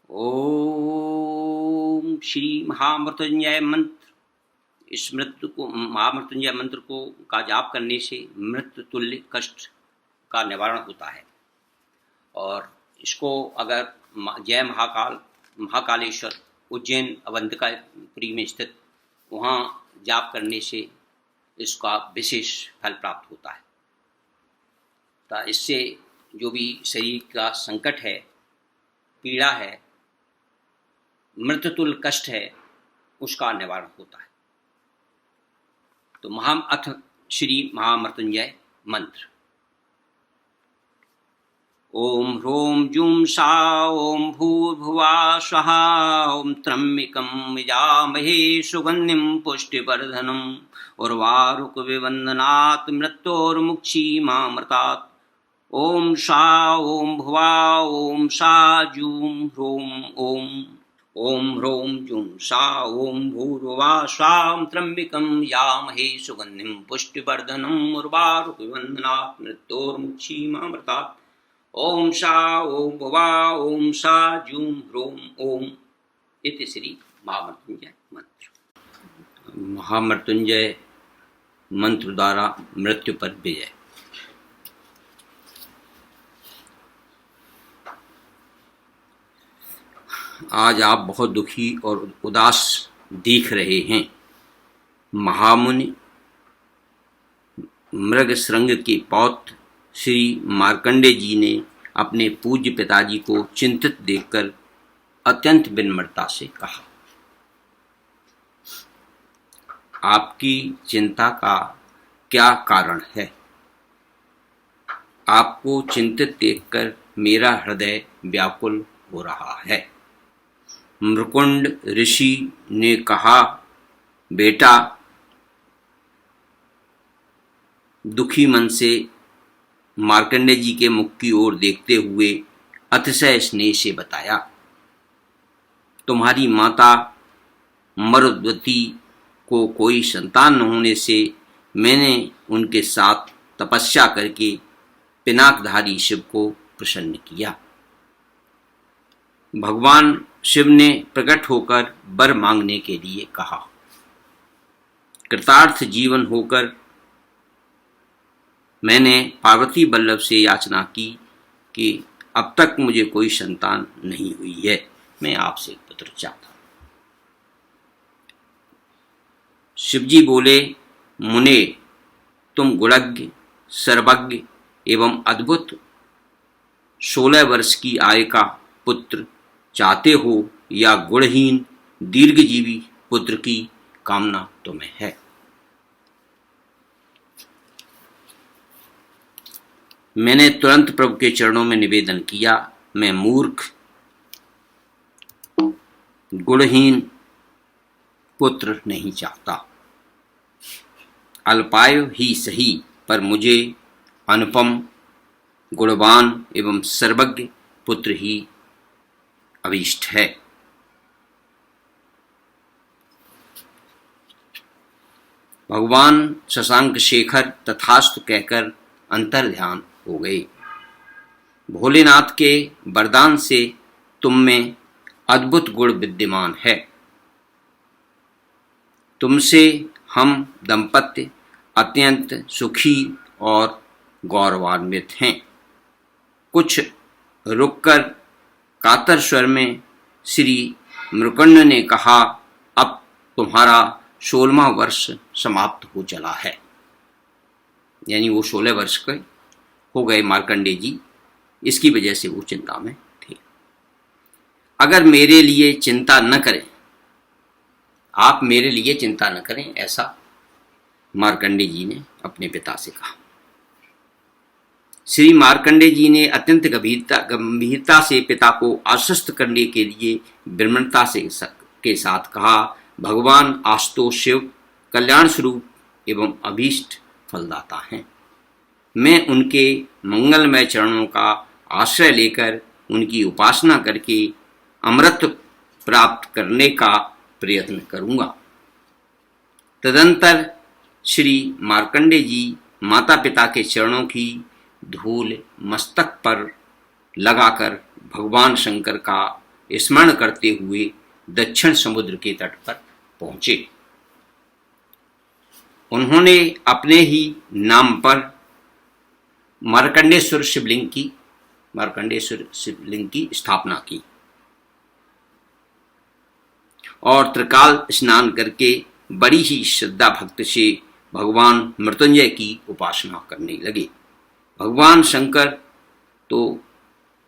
ओम श्री महामृत्युंजय मंत्र। इस मृत्यु को महामृत्युंजय मंत्र को का जाप करने से मृत्यु तुल्य कष्ट का निवारण होता है। और इसको अगर जय महाकालेश्वर उज्जैन अवंतिकापुरी में स्थित वहाँ जाप करने से इसका विशेष फल प्राप्त होता है। तो इससे जो भी शरीर का संकट है, पीड़ा है, मृत्युतुल्य कष्ट है, उसका निवारण होता है। तो अथ श्री महामृत्युंजय मंत्र। ओम ह्रों जूं सा ओम भूर्भुवा स्वाहा ओम त्र्यंबकं यजामहे सुगंधिं पुष्टिवर्धनम् उर्वारुकविवन्दनात् मृत्योर्मुक्षीमामृतात्। ओम सा ओम भुवा ओम सा जूं ह्रों ओम ह्रों जूं सा ओम भूर्भुवा स्वां त्र्यंबकं यामहे सुगंधिं पुष्टिवर्धनम् उर्वारुकविवन्दनात् मृत्योर्मुक्षीमामृतात्। ओम सा ओम भुवा ओम सा जूं ह्रों ओम। इति श्री महामृत्युंजय मंत्र। महामृत्युंजय मंत्र द्वारा मृत्यु पर विजय। आज आप बहुत दुखी और उदास दिख रहे हैं। महामुनि मृगशृंग के पौत्र श्री मार्कंडेय जी ने अपने पूज्य पिताजी को चिंतित देखकर अत्यंत विनम्रता से कहा, आपकी चिंता का क्या कारण है? आपको चिंतित देखकर मेरा हृदय व्याकुल हो रहा है। मृकुंड ऋषि ने कहा, बेटा, दुखी मन से मार्कंडेय जी के मुख की ओर देखते हुए अतिशय स्नेह से बताया, तुम्हारी माता मरुद्वती को कोई संतान न होने से मैंने उनके साथ तपस्या करके पिनाकधारी शिव को प्रसन्न किया। भगवान शिव ने प्रकट होकर वर मांगने के लिए कहा। कृतार्थ जीवन होकर मैंने पार्वती वल्लभ से याचना की कि अब तक मुझे कोई संतान नहीं हुई है, मैं आपसे एक पुत्र चाहता हूं। शिवजी बोले, मुने, तुम गुणज्ञ, सर्वज्ञ एवं अद्भुत 16 वर्ष की आयु का पुत्र चाहते हो या गुणहीन दीर्घजीवी पुत्र की कामना तुम्हें है? मैंने तुरंत प्रभु के चरणों में निवेदन किया, मैं मूर्ख गुणहीन पुत्र नहीं चाहता। अल्पायु ही सही, पर मुझे अनुपम गुणवान एवं सर्वज्ञ पुत्र ही अभीष्ट है। भगवान शशांक शेखर तथास्तु कहकर अंतर ध्यान हो गए। भोलेनाथ के वरदान से तुम में अद्भुत गुण विद्यमान है। तुमसे हम दंपत्य अत्यंत सुखी और गौरवान्वित हैं। कुछ रुककर कातर स्वर में श्री मृकुंड ने कहा, अब तुम्हारा 16वां वर्ष समाप्त हो चला है। यानी वो 16 वर्ष के हो गए मार्कंडेय जी, इसकी वजह से वो चिंता में थे। अगर मेरे लिए चिंता न करें, आप मेरे लिए चिंता न करें, ऐसा मार्कंडेय जी ने अपने पिता से कहा। श्री मार्कंडेय जी ने अत्यंत गंभीरता से पिता को आश्वस्त करने के लिए विनम्रता के साथ कहा, भगवान आशुतोष शिव कल्याण स्वरूप एवं अभीष्ट फलदाता हैं। मैं उनके मंगलमय चरणों का आश्रय लेकर उनकी उपासना करके अमृत प्राप्त करने का प्रयत्न करूंगा। तदंतर श्री मार्कंडेय जी माता पिता के चरणों की धूल मस्तक पर लगाकर भगवान शंकर का स्मरण करते हुए दक्षिण समुद्र के तट पर पहुंचे। उन्होंने अपने ही नाम पर मार्कंडेश्वर शिवलिंग की स्थापना की और त्रिकाल स्नान करके बड़ी ही श्रद्धा भक्ति से भगवान मृत्युंजय की उपासना करने लगे। भगवान शंकर तो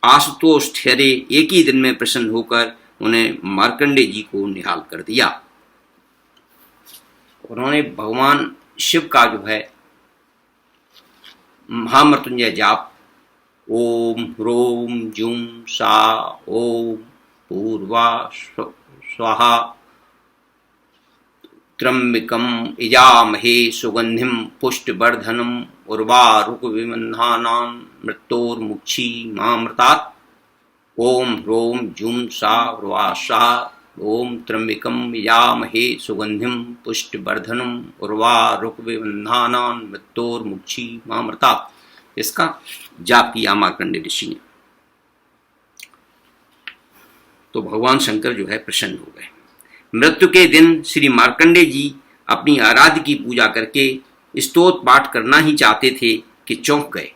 आशुतोष ठहरे एक ही दिन में प्रसन्न होकर उन्हें मार्कंडे जी को निहाल कर दिया। उन्होंने भगवान शिव का जो है महामृत्युंजय जाप ओम ह्रोम जूम सा ओम पूर्वा स्वाहा त्र्यंबकम यजामहे सुगंधिम पुष्टिवर्धनम उर्वारुकविबन्धानां मृत्योर्मुक्षीमामृतात् ओम ह्रोम जूम सा स्वाहा ओम त्र्यंबकम यजामहे सुगंधिम पुष्टिवर्धनम उर्वारुकविबन्धानां मृत्योर्मुक्षीमामृतात्। इसका जाप किया मार्कंडेय ऋषि ने। तो भगवान शंकर जो है प्रसन्न हो गए। मृत्यु के दिन श्री मार्कंडेय जी अपनी आराध्य की पूजा करके स्तोत्र पाठ करना ही चाहते थे कि चौंक गए।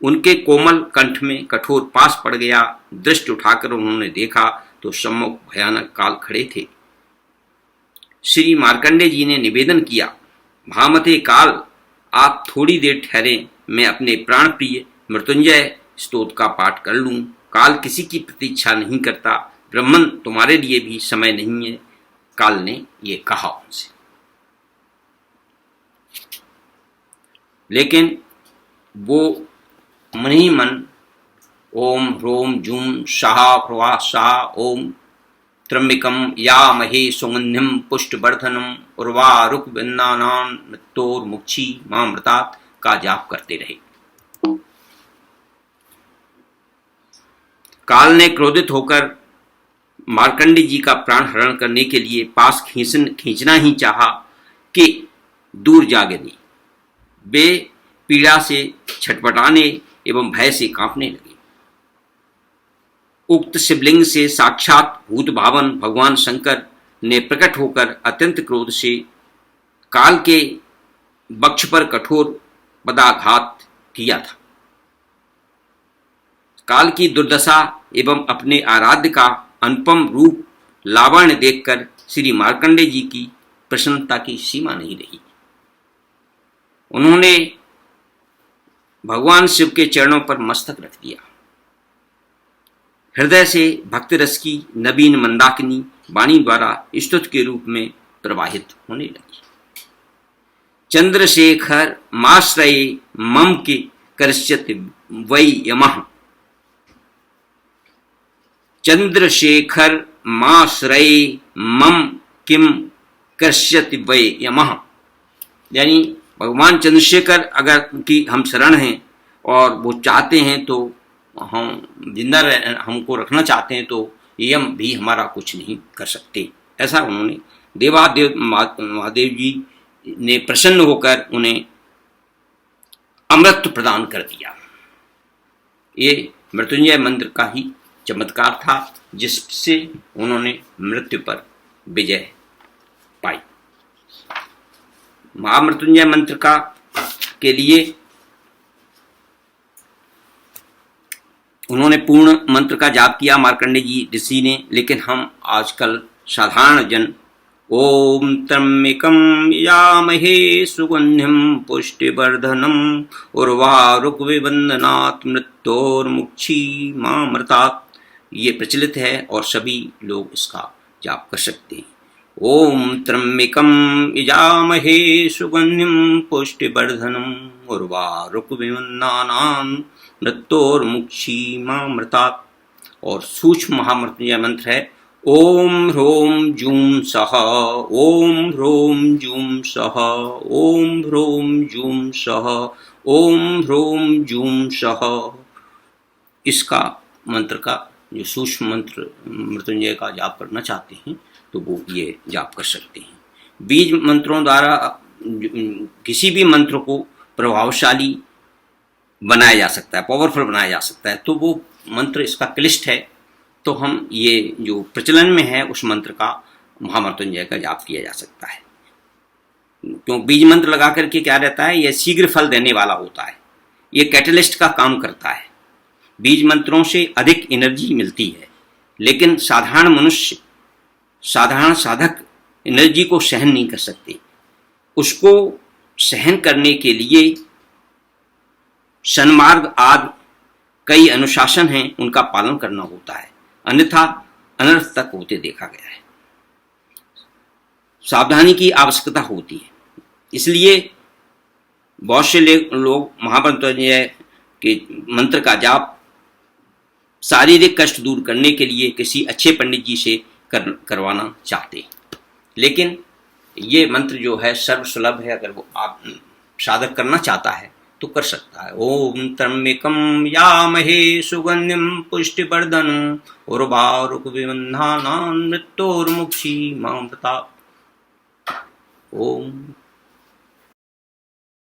उनके कोमल कंठ में कठोर पास पड़ गया। दृष्टि उठाकर उन्होंने देखा तो सम्मुख भयानक काल खड़े थे। श्री मार्कंडेय जी ने निवेदन किया, भामते काल, आप थोड़ी देर ठहरे, मैं अपने प्राण प्रिय मृत्युंजय स्तोत्र का पाठ कर लूं। काल किसी की प्रतीक्षा नहीं करता, ब्रह्मन तुम्हारे लिए भी समय नहीं है, काल ने ये कहा उनसे। लेकिन वो मन ही मन ओम ह्रोम जूम शाह ह्रवा शाह ओम त्र्यंबकम यामहे सुगंधिम पुष्टिवर्धनम उर्वारुकविबन्धानां मृत्योर्मुक्षीमामृतात् का जाप करते रहे। काल ने क्रोधित होकर मार्कंडेय जी का प्राण हरण करने के लिए पास खींचना ही चाहा कि दूर जा गिरी। वे पीड़ा से छटपटाने एवं भय से कांपने लगे। उक्त शिवलिंग से साक्षात भूत भावन भगवान शंकर ने प्रकट होकर अत्यंत क्रोध से काल के वक्ष पर कठोर पदाघात किया था। काल की दुर्दशा एवं अपने आराध्य का अनुपम रूप लावण्य देखकर श्री मार्कंडेय जी की प्रसन्नता की सीमा नहीं रही। उन्होंने भगवान शिव के चरणों पर मस्तक रख दिया। हृदय से भक्ति रस की नवीन मंदाकिनी वाणी द्वारा स्तुति के रूप में प्रवाहित होने लगी। चंद्रशेखर माश्रये मम के करिष्यति वै यमः। चंद्रशेखर माश्रये मम किम करिष्यति वै यमः। यानी भगवान चंद्रशेखर अगर की हम शरण हैं और वो चाहते हैं तो हम जिंदा हमको रखना चाहते हैं तो यम भी हमारा कुछ नहीं कर सकते। ऐसा उन्होंने देवादेव महादेव जी ने प्रसन्न होकर उन्हें अमृत प्रदान कर दिया। ये मृत्युंजय मंत्र का ही चमत्कार था जिससे उन्होंने मृत्यु पर विजय पाई। महामृत्युंजय मंत्र के लिए उन्होंने पूर्ण मंत्र का जाप किया मार्कंडेय जी ऋषि ने। लेकिन हम आजकल साधारण जन ओम त्र्यंबकम यामहे सुगंधिम पुष्टिवर्धनम उर्वारुकविबन्धनात् मृत्योर्मुक्षीमामृतात् ये प्रचलित है और सभी लोग इसका जाप कर सकते हैं। ओम त्र्यंबकम यजामहे सुगंधिम पुष्टिवर्धनम उर्वारुकविबन्धानां मृत्योर्मुक्षीमामृतात्। और सूक्ष्म महामृत्युंजय मंत्र है ओम ह्रोम जूम सह ओम ह्रोम जूम सह ओम ह्रोम जूम सह ओम ह्रोम जूम सह। इसका मंत्र का जो सूक्ष्म मंत्र मृत्युंजय का जाप करना चाहते हैं तो वो ये जाप कर सकते हैं। बीज मंत्रों द्वारा किसी भी मंत्र को प्रभावशाली बनाया जा सकता है, पावरफुल बनाया जा सकता है। तो वो मंत्र इसका क्लिष्ट है तो हम ये जो प्रचलन में है उस मंत्र का, महामृत्युंजय का जाप किया जा सकता है। क्यों बीज मंत्र लगा करके क्या रहता है, यह शीघ्र फल देने वाला होता है, ये कैटलिस्ट का काम करता है। बीज मंत्रों से अधिक एनर्जी मिलती है, लेकिन साधारण मनुष्य, साधारण साधक एनर्जी को सहन नहीं कर सकते। उसको सहन करने के लिए सन्मार्ग आदि कई अनुशासन हैं, उनका पालन करना होता है, अन्यथा अनर्थ तक होते देखा गया है। सावधानी की आवश्यकता होती है। इसलिए बहुत से लोग महामृत्युंजय के मंत्र का जाप शारीरिक कष्ट दूर करने के लिए किसी अच्छे पंडित जी से करवाना चाहते हैं, लेकिन ये मंत्र जो है सर्वसुलभ है। अगर वो आप साधक करना चाहता है तो कर सकता है। ओम त्र्यंबकं यामहे सुगंधिं पुष्टिवर्धनम् उर्वारुकमिबन्धनान् मृत्योर्मुक्षीमामृतात्। ओम